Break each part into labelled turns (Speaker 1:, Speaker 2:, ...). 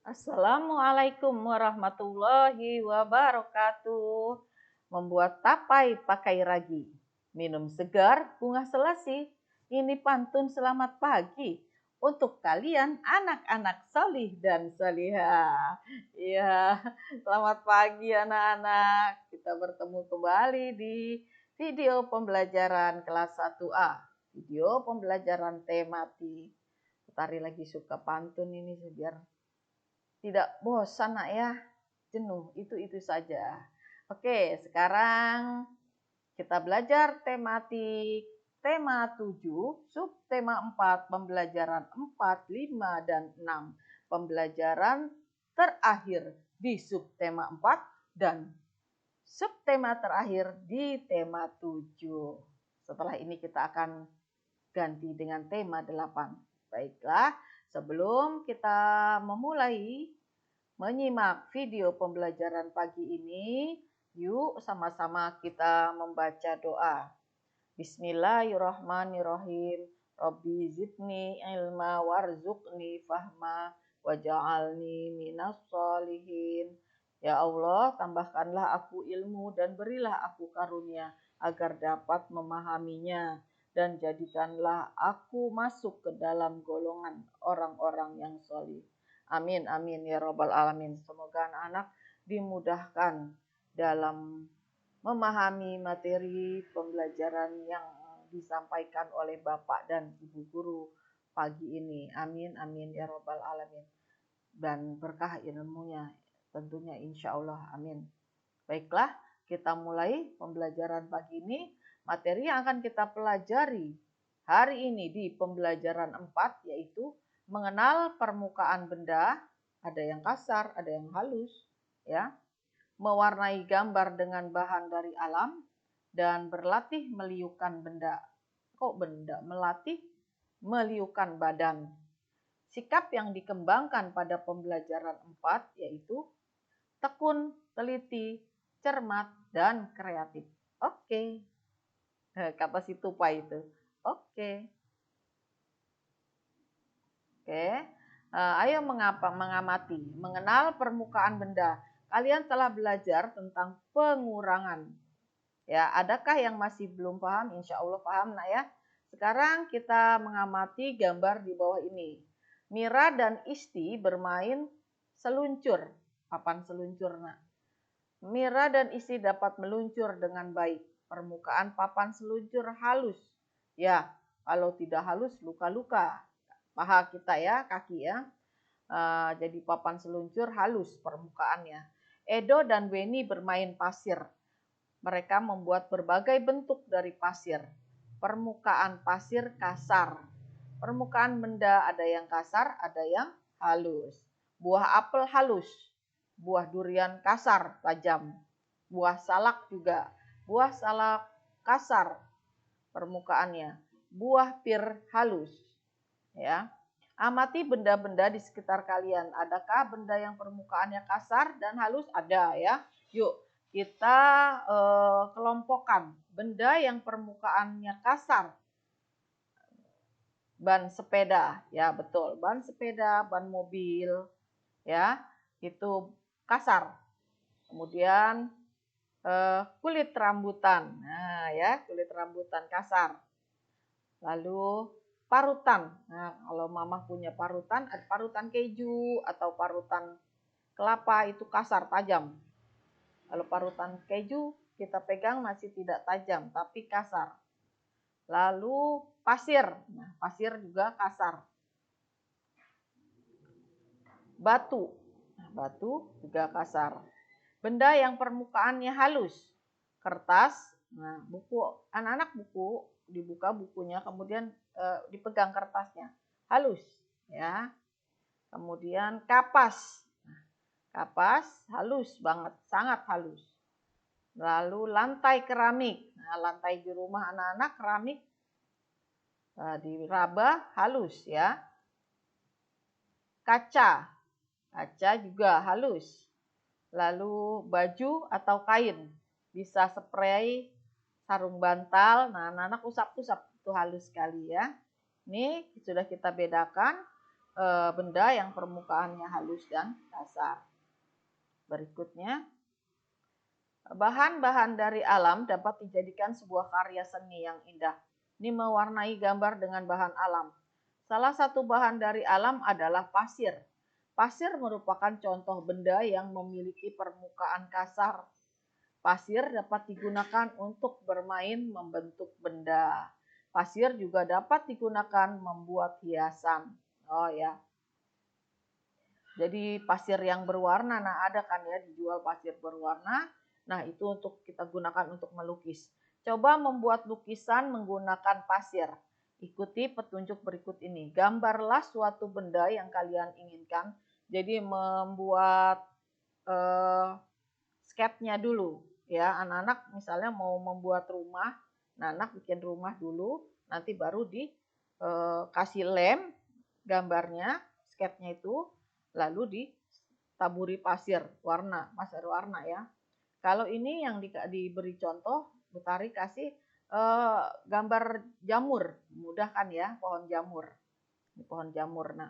Speaker 1: Assalamualaikum warahmatullahi wabarakatuh. Membuat tapai pakai ragi. Minum segar bunga selasi. Ini pantun selamat pagi untuk kalian anak-anak solih dan solihah. Ya, selamat pagi anak-anak. Kita bertemu kembali di video pembelajaran kelas 1A. Video pembelajaran tematik. Tari lagi suka pantun ini biar tidak bosan nak ya, jenuh, itu saja. Oke, sekarang kita belajar tematik tema 7, subtema 4, pembelajaran 4, 5, dan 6. Pembelajaran terakhir di subtema 4 dan subtema terakhir di tema 7. Setelah ini kita akan ganti dengan tema 8. Baiklah, sebelum kita memulai menyimak video pembelajaran pagi ini, yuk sama-sama kita membaca doa. Bismillahirrahmanirrahim. Rabbi zidni ilma warzuqni fahma waj'alni minas sholihin. Ya Allah, tambahkanlah aku ilmu dan berilah aku karunia agar dapat memahaminya, dan jadikanlah aku masuk ke dalam golongan orang-orang yang sholih. Amin, amin ya robbal alamin. Semoga anak-anak dimudahkan dalam memahami materi pembelajaran yang disampaikan oleh Bapak dan Ibu Guru pagi ini. Amin, amin ya robbal alamin. Dan berkah ilmunya tentunya insya Allah. Amin. Baiklah, kita mulai pembelajaran pagi ini. Materi yang akan kita pelajari hari ini di pembelajaran 4 yaitu mengenal permukaan benda, ada yang kasar, ada yang halus, ya. Mewarnai gambar dengan bahan dari alam dan berlatih meliukan benda. Kok benda? Melatih meliukan badan. Sikap yang dikembangkan pada pembelajaran 4 yaitu tekun, teliti, cermat, dan kreatif. Oke. Kata si tupai itu. Oke. Oke. Ayo mengamati, mengenal permukaan benda. Kalian telah belajar tentang pengurangan. Ya, adakah yang masih belum paham? Insya Allah paham nak ya. Sekarang kita mengamati gambar di bawah ini. Mira dan Isti bermain seluncur, papan seluncur nak. Mira dan Isti dapat meluncur dengan baik. Permukaan papan seluncur halus. Ya, kalau tidak halus luka-luka. Paha kita ya, kaki ya. Jadi papan seluncur halus permukaannya. Edo dan Weni bermain pasir. Mereka membuat berbagai bentuk dari pasir. Permukaan pasir kasar. Permukaan benda ada yang kasar, ada yang halus. Buah apel halus. Buah durian kasar, tajam. Buah salak juga. Buah salak kasar permukaannya. Buah pir halus. Ya. Amati benda-benda di sekitar kalian. Adakah benda yang permukaannya kasar dan halus? Ada ya. Yuk kita kelompokkan benda yang permukaannya kasar. Ban sepeda, ya betul. Ban sepeda, ban mobil, ya itu kasar. Kemudian kulit rambutan, nah ya kulit rambutan kasar. Lalu parutan, nah kalau mama punya parutan, ada parutan keju atau parutan kelapa itu kasar, tajam. Kalau parutan keju kita pegang masih tidak tajam, tapi kasar. Lalu pasir, nah pasir juga kasar. Batu, nah, batu juga kasar. Benda yang permukaannya halus, kertas, nah buku, anak-anak buku, dibuka bukunya, kemudian dipegang kertasnya, halus, ya. Kemudian kapas, nah, kapas halus banget, sangat halus. Lalu lantai keramik, nah lantai di rumah anak-anak keramik diraba halus ya. Kaca, kaca juga halus. Lalu baju atau kain, bisa spray, sarung bantal, nah anak-anak usap-usap, itu halus sekali ya. Ini sudah kita bedakan benda yang permukaannya halus dan kasar. Berikutnya, bahan-bahan dari alam dapat dijadikan sebuah karya seni yang indah. Ini mewarnai gambar dengan bahan alam. Salah satu bahan dari alam adalah pasir. Pasir merupakan contoh benda yang memiliki permukaan kasar. Pasir dapat digunakan untuk bermain membentuk benda. Pasir juga dapat digunakan membuat hiasan. Oh ya. Jadi pasir yang berwarna, nah ada kan ya dijual pasir berwarna. Nah, itu untuk kita gunakan untuk melukis. Coba membuat lukisan menggunakan pasir. Ikuti petunjuk berikut ini. Gambarlah suatu benda yang kalian inginkan. Jadi membuat sketnya dulu ya. Anak-anak misalnya mau membuat rumah, nah anak bikin rumah dulu, nanti baru dikasih lem gambarnya, sketnya itu, lalu ditaburi pasir warna ya. Kalau ini yang diberi contoh, Butari kasih gambar jamur, mudah kan ya, pohon jamur. Ini pohon jamur. Nah,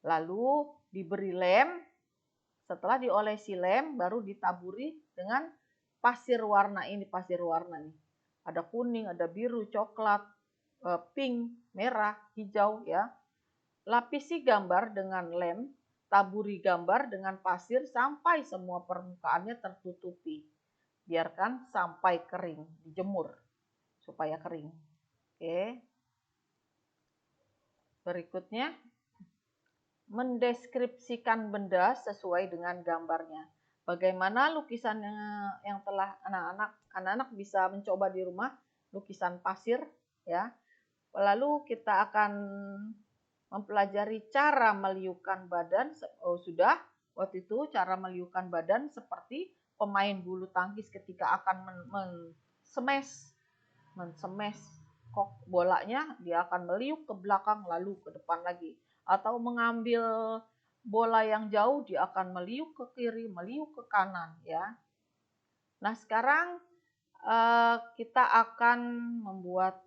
Speaker 1: lalu diberi lem. Setelah diolesi lem, baru ditaburi dengan pasir warna ini, pasir warna nih. Ada kuning, ada biru, coklat, pink, merah, hijau ya. Lapisi gambar dengan lem, taburi gambar dengan pasir sampai semua permukaannya tertutupi. Biarkan sampai kering, dijemur supaya kering. Oke. Berikutnya, mendeskripsikan benda sesuai dengan gambarnya. Bagaimana lukisan yang telah anak-anak bisa mencoba di rumah, lukisan pasir ya. Lalu kita akan mempelajari cara meliukan badan. Sudah waktu itu cara meliukan badan seperti pemain bulu tangkis ketika akan men-smash bolanya, dia akan meliuk ke belakang lalu ke depan lagi. Atau mengambil bola yang jauh, dia akan meliuk ke kiri, meliuk ke kanan ya. Nah, sekarang kita akan membuat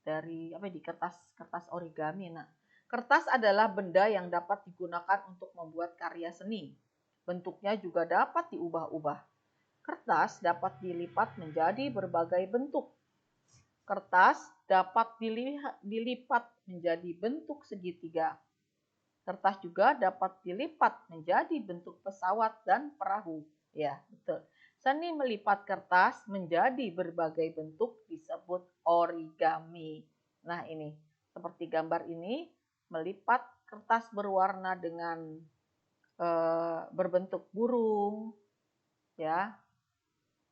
Speaker 1: dari di kertas origami. Nah, kertas adalah benda yang dapat digunakan untuk membuat karya seni. Bentuknya juga dapat diubah-ubah. Kertas dapat dilipat menjadi berbagai bentuk. Kertas dapat dilipat menjadi bentuk segitiga. Kertas juga dapat dilipat menjadi bentuk pesawat dan perahu. Ya, betul. Seni melipat kertas menjadi berbagai bentuk disebut origami. Nah, ini seperti gambar ini, melipat kertas berwarna dengan berbentuk burung, ya,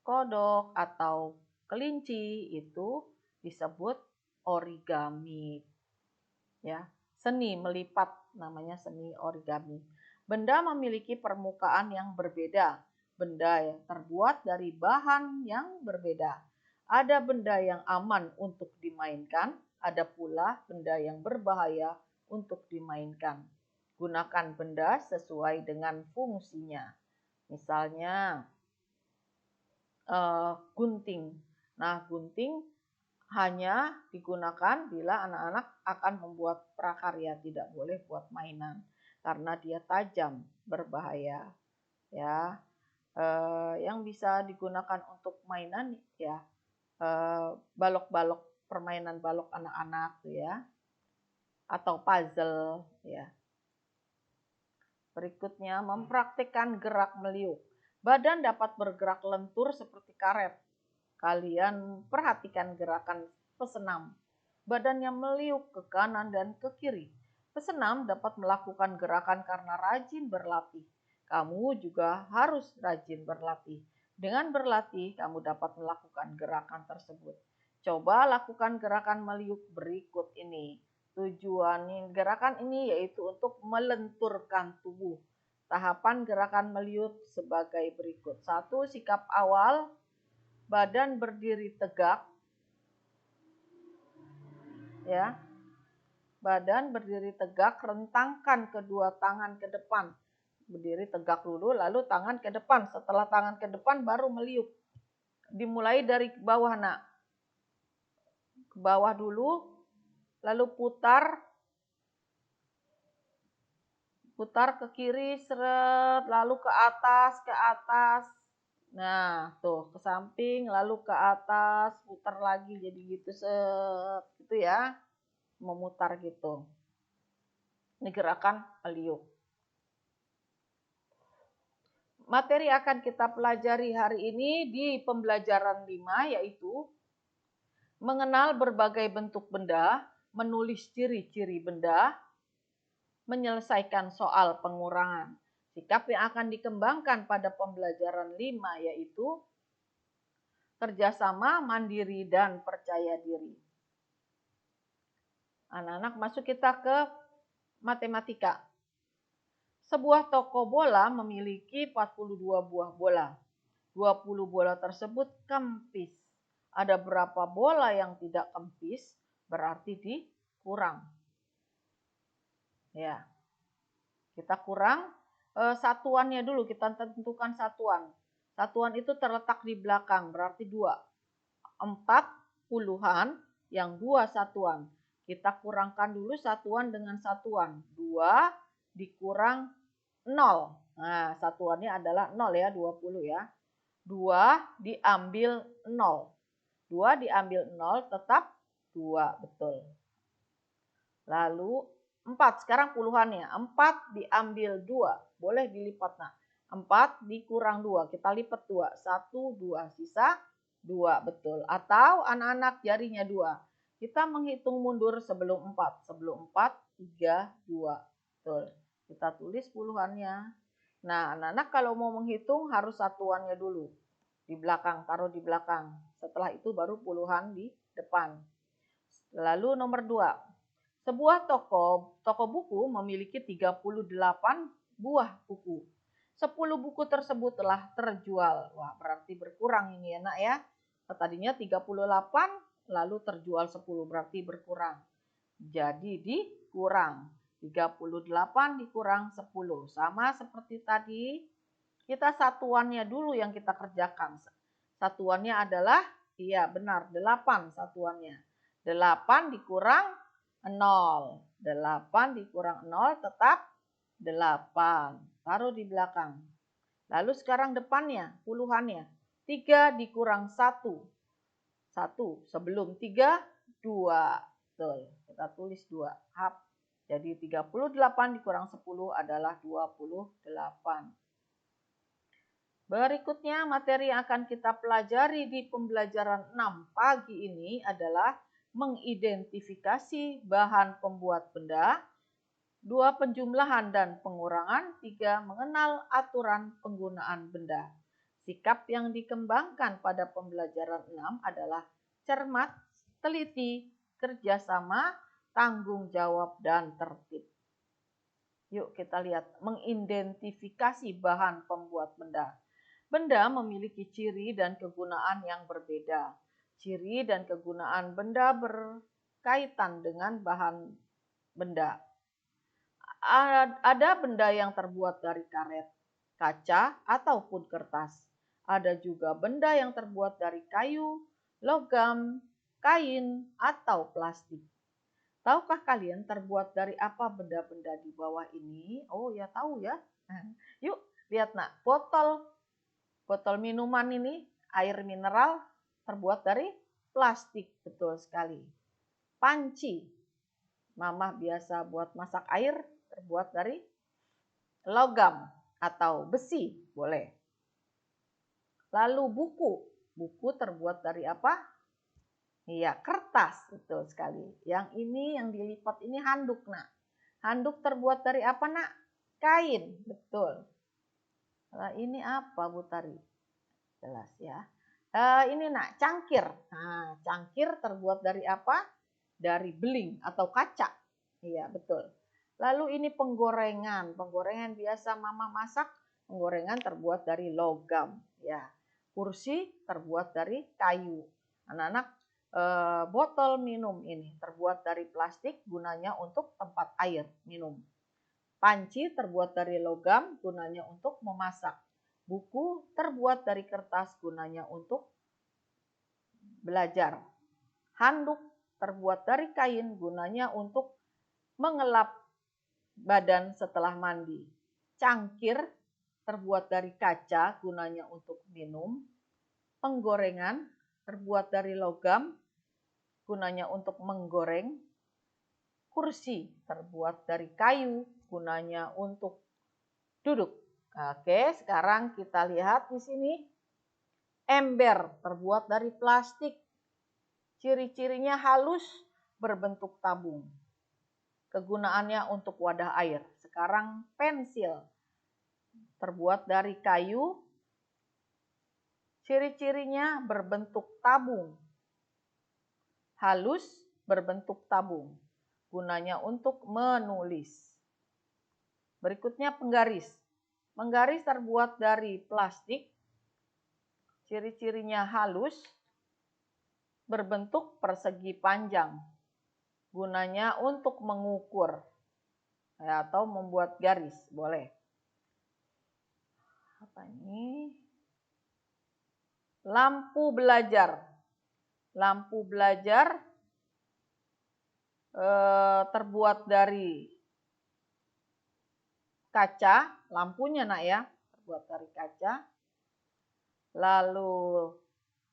Speaker 1: kodok atau kelinci itu disebut origami. Ya, seni melipat namanya seni origami. Benda memiliki permukaan yang berbeda. Benda yang terbuat dari bahan yang berbeda. Ada benda yang aman untuk dimainkan, ada pula benda yang berbahaya untuk dimainkan. Gunakan benda sesuai dengan fungsinya. Misalnya gunting. Nah, gunting hanya digunakan bila anak-anak akan membuat prakarya, tidak boleh buat mainan karena dia tajam, berbahaya. Ya, yang bisa digunakan untuk mainan ya balok-balok, permainan balok anak-anak ya, atau puzzle ya. Berikutnya, mempraktikkan gerak meliuk. Badan dapat bergerak lentur seperti karet. Kalian perhatikan gerakan pesenam. Badannya meliuk ke kanan dan ke kiri. Pesenam dapat melakukan gerakan karena rajin berlatih. Kamu juga harus rajin berlatih. Dengan berlatih, kamu dapat melakukan gerakan tersebut. Coba lakukan gerakan meliuk berikut ini. Tujuan gerakan ini yaitu untuk melenturkan tubuh. Tahapan gerakan meliuk sebagai berikut. 1. Sikap awal. Badan berdiri tegak, ya. Badan berdiri tegak, rentangkan kedua tangan ke depan. Berdiri tegak dulu, lalu tangan ke depan. Setelah tangan ke depan, baru meliuk. Dimulai dari bawah, nak. Ke bawah dulu, lalu putar Putar ke kiri, seret, lalu ke atas, ke atas. Nah, tuh ke samping, lalu ke atas, putar lagi jadi gitu, set, gitu ya. Memutar gitu. Ini gerakan meliuk. Materi akan kita pelajari hari ini di pembelajaran 5 yaitu mengenal berbagai bentuk benda, menulis ciri-ciri benda, menyelesaikan soal pengurangan. Sikap yang akan dikembangkan pada pembelajaran 5 yaitu kerjasama, mandiri, dan percaya diri. Anak-anak, masuk kita ke matematika. Sebuah toko bola memiliki 42 buah bola. 20 bola tersebut kempis. Ada berapa bola yang tidak kempis? Berarti dikurang. Ya. Kita kurang satuannya dulu, kita tentukan satuan. Satuan itu terletak di belakang, berarti 2. 4 puluhan, yang 2 satuan. Kita kurangkan dulu satuan dengan satuan. 2 dikurang 0. Nah, satuannya adalah 0 ya, 20 ya. 2 diambil 0. 2 diambil 0 tetap 2, betul. Lalu 4, sekarang puluhannya. 4 diambil 2, boleh dilipat. Nah, 4 dikurang 2, kita lipat 2. 1, 2, sisa 2, betul. Atau anak-anak jarinya 2. Kita menghitung mundur sebelum 4. Sebelum 4, 3, 2. Betul. Kita tulis puluhannya. Nah, anak-anak kalau mau menghitung harus satuannya dulu. Di belakang, taruh di belakang. Setelah itu baru puluhan di depan. Lalu nomor 2. Sebuah toko buku memiliki 38 buah buku. 10 buku tersebut telah terjual. Wah, berarti berkurang ini ya, Nak ya. Tadinya 38, lalu terjual 10, berarti berkurang. Jadi dikurang. 38 dikurang 10. Sama seperti tadi, kita satuannya dulu yang kita kerjakan. Satuannya adalah, iya benar, 8 satuannya. 8 dikurang 0. 8 dikurang 0 tetap 8. Taruh di belakang. Lalu sekarang depannya, puluhannya. 3 dikurang 1. 1. Sebelum 3, 2. Betul. Kita tulis 2. Hap. Jadi 38 dikurang 10 adalah 28. Berikutnya materi yang akan kita pelajari di pembelajaran 6 pagi ini adalah mengidentifikasi bahan pembuat benda, 2 penjumlahan dan pengurangan, 3 mengenal aturan penggunaan benda. Sikap yang dikembangkan pada pembelajaran 6 adalah cermat, teliti, kerjasama, tanggung jawab, dan tertib. Yuk kita lihat, mengidentifikasi bahan pembuat benda. Benda memiliki ciri dan kegunaan yang berbeda. Ciri dan kegunaan benda berkaitan dengan bahan benda. Ada benda yang terbuat dari karet, kaca, ataupun kertas. Ada juga benda yang terbuat dari kayu, logam, kain, atau plastik. Tahukah kalian terbuat dari apa benda-benda di bawah ini? Oh ya, tahu ya. Yuk lihat nak, botol minuman ini, air mineral terbuat dari plastik, betul sekali. Panci, mama biasa buat masak air, terbuat dari logam atau besi, boleh. Lalu buku terbuat dari apa? Iya, kertas, betul sekali. Yang ini yang dilipat ini handuk, nak. Handuk terbuat dari apa, nak? Kain, betul. Nah, ini apa, Bu Tari? Jelas ya. Ini nak, cangkir. Nah, cangkir terbuat dari apa? Dari beling atau kaca. Iya, betul. Lalu ini penggorengan. Penggorengan biasa mama masak, penggorengan terbuat dari logam. Ya. Kursi terbuat dari kayu. Anak-anak, botol minum ini terbuat dari plastik, gunanya untuk tempat air minum. Panci terbuat dari logam, gunanya untuk memasak. Buku terbuat dari kertas, gunanya untuk belajar. Handuk terbuat dari kain, gunanya untuk mengelap badan setelah mandi. Cangkir terbuat dari kaca, gunanya untuk minum. Penggorengan terbuat dari logam, gunanya untuk menggoreng. Kursi terbuat dari kayu, gunanya untuk duduk. Oke, sekarang kita lihat di sini. Ember terbuat dari plastik. Ciri-cirinya halus, berbentuk tabung. Kegunaannya untuk wadah air. Sekarang pensil terbuat dari kayu. Ciri-cirinya berbentuk tabung. Halus, berbentuk tabung. Gunanya untuk menulis. Berikutnya penggaris. Penggaris terbuat dari plastik. Ciri-cirinya halus, berbentuk persegi panjang. Gunanya untuk mengukur atau membuat garis, boleh. Apa ini? Lampu belajar. Lampu belajar terbuat dari kaca, lampunya nak ya, terbuat dari kaca. Lalu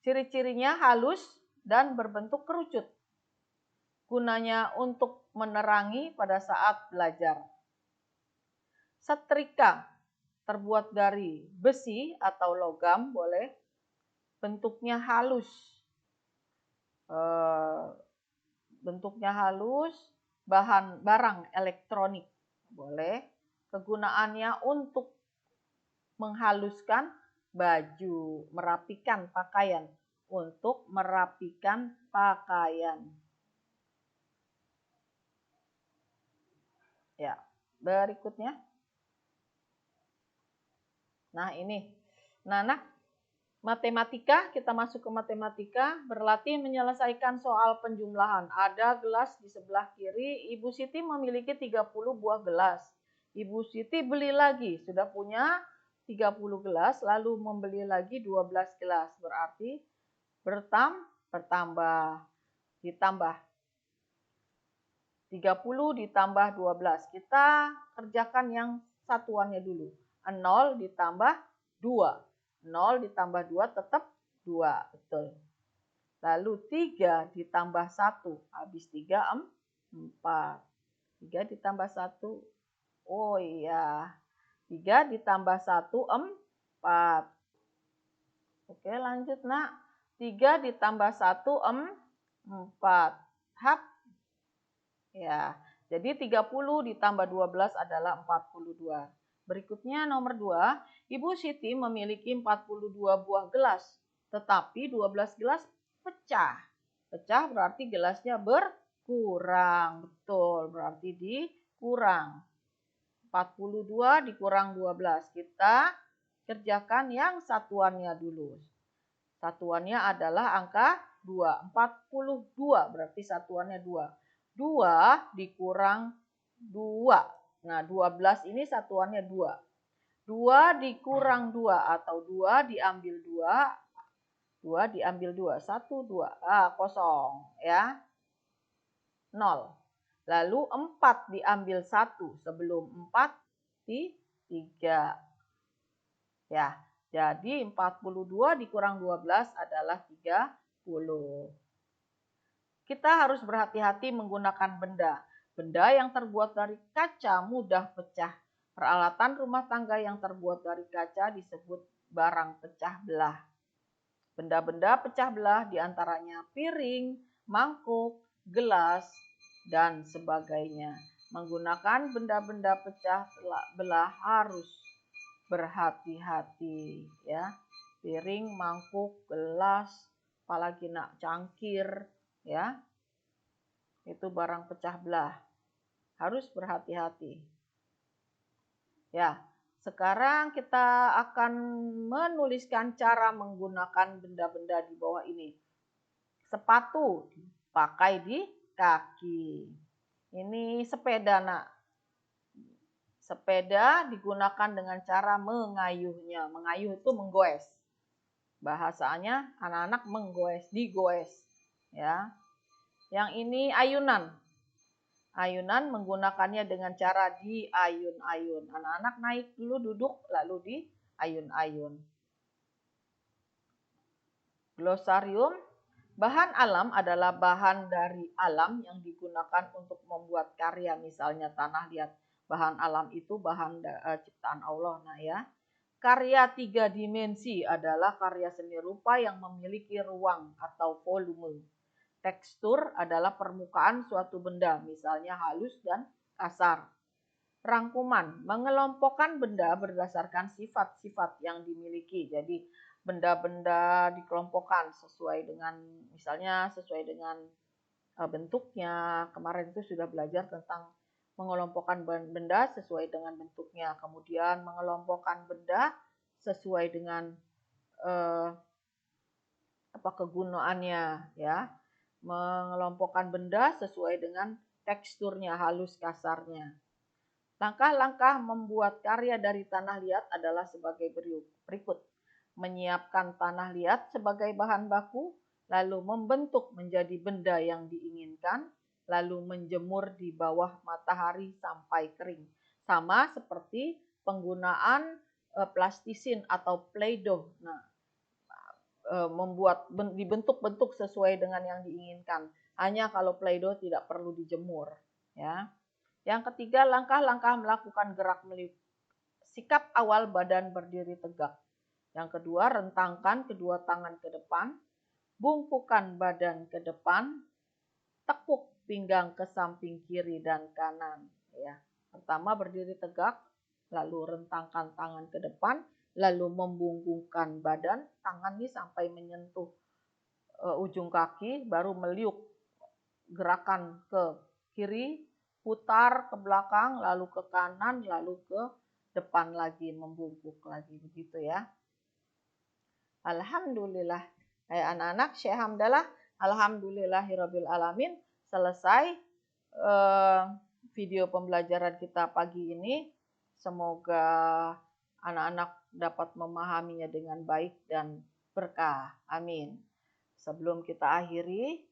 Speaker 1: ciri-cirinya halus dan berbentuk kerucut. Gunanya untuk menerangi pada saat belajar. Setrika terbuat dari besi atau logam, boleh. Bentuknya halus. Bentuknya halus, barang elektronik, boleh. Kegunaannya untuk menghaluskan baju, merapikan pakaian, untuk merapikan pakaian. Ya, berikutnya. Nah, ini. Nah, anak, matematika, kita masuk ke matematika, berlatih menyelesaikan soal penjumlahan. Ada gelas di sebelah kiri, Ibu Siti memiliki 30 buah gelas. Ibu Siti beli lagi, sudah punya 30 gelas, lalu membeli lagi 12 gelas. Berarti bertambah, ditambah. 30 ditambah 12. Kita kerjakan yang satuannya dulu. 0 ditambah 2. 0 ditambah 2 tetap 2. Betul. Lalu 3 ditambah 1. Habis 3, 4. 3 ditambah 1. Oh iya. 3 ditambah 1, 4. Oke, lanjut nak. 3 ditambah 1, 4. Hap. Ya, jadi 30 ditambah 12 adalah 42. Berikutnya nomor 2, Ibu Siti memiliki 42 buah gelas, tetapi 12 gelas pecah. Pecah berarti gelasnya berkurang. Betul, berarti dikurang. 42 dikurang 12. Kita kerjakan yang satuannya dulu. Satuannya adalah angka 2. 42 berarti satuannya 2. 2 dikurang 2. Nah, 12 ini satuannya 2. 2 dikurang 2 atau 2 diambil 2. 2 diambil 2. 1, 2. Kosong ya. 0. Lalu 4 diambil 1. Sebelum 4, 3. Ya, jadi 42 dikurang 12 adalah 30. Kita harus berhati-hati menggunakan benda. Benda yang terbuat dari kaca mudah pecah. Peralatan rumah tangga yang terbuat dari kaca disebut barang pecah belah. Benda-benda pecah belah diantaranya piring, mangkuk, gelas, dan sebagainya. Menggunakan benda-benda pecah belah harus berhati-hati ya. Piring, mangkuk, gelas, apalagi nak cangkir ya. Itu barang pecah belah. Harus berhati-hati. Ya, sekarang kita akan menuliskan cara menggunakan benda-benda di bawah ini. Sepatu pakai di kaki. Ini sepeda nak. Sepeda digunakan dengan cara mengayuhnya. Mengayuh itu menggoes. Bahasanya anak-anak menggoes, digoes. Ya. Yang ini ayunan. Ayunan menggunakannya dengan cara diayun-ayun. Anak-anak naik dulu duduk lalu diayun-ayun. Glosarium. Bahan alam adalah bahan dari alam yang digunakan untuk membuat karya, misalnya tanah liat. Bahan alam itu bahan ciptaan Allah. Nah ya, karya 3 dimensi adalah karya seni rupa yang memiliki ruang atau volume. Tekstur adalah permukaan suatu benda, misalnya halus dan kasar. Rangkuman, mengelompokkan benda berdasarkan sifat-sifat yang dimiliki. Jadi benda-benda dikelompokkan sesuai dengan, misalnya sesuai dengan bentuknya. Kemarin itu sudah belajar tentang mengelompokkan benda sesuai dengan bentuknya. Kemudian mengelompokkan benda sesuai dengan kegunaannya, ya. Mengelompokkan benda sesuai dengan teksturnya, halus kasarnya. Langkah-langkah membuat karya dari tanah liat adalah sebagai berikut. Menyiapkan tanah liat sebagai bahan baku, lalu membentuk menjadi benda yang diinginkan, lalu menjemur di bawah matahari sampai kering. Sama seperti penggunaan plastisin atau play-doh. Nah, membuat dibentuk-bentuk sesuai dengan yang diinginkan. Hanya kalau play-doh tidak perlu dijemur, ya. Yang ketiga, langkah-langkah melakukan gerak meliuk. Sikap awal badan berdiri tegak. Yang kedua, rentangkan kedua tangan ke depan, bungkukan badan ke depan, tekuk pinggang ke samping kiri dan kanan, ya. Pertama berdiri tegak, lalu rentangkan tangan ke depan, lalu membungkukkan badan, tangan ini sampai menyentuh ujung kaki, baru meliuk, gerakan ke kiri, putar ke belakang, lalu ke kanan, lalu ke depan lagi, membungkuk lagi, begitu ya. Alhamdulillah. Hai anak-anak, Syekh Hamdalah, alhamdulillahirabbil alamin, selesai video pembelajaran kita pagi ini. Semoga anak-anak dapat memahaminya dengan baik dan berkah. Amin. Sebelum kita akhiri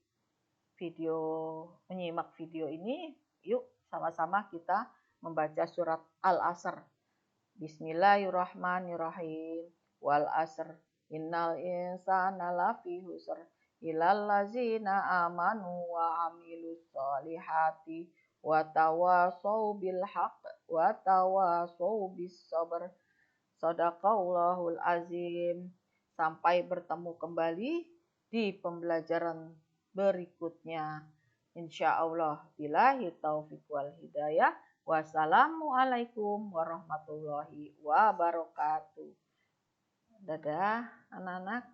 Speaker 1: menyimak video ini, yuk sama-sama kita membaca surat Al-Asr. Bismillahirrahmanirrahim. Wal asr innal insana lafi husr illal ladzina amanu wa amilus solihati wa tawasau bil haqq wa tawasau bis sabr. Shadaqallahul azim. Sampai bertemu kembali di pembelajaran berikutnya. Insyaallah. Billahi taufiq wal hidayah. Wassalamualaikum warahmatullahi wabarakatuh. Dadah anak-anak.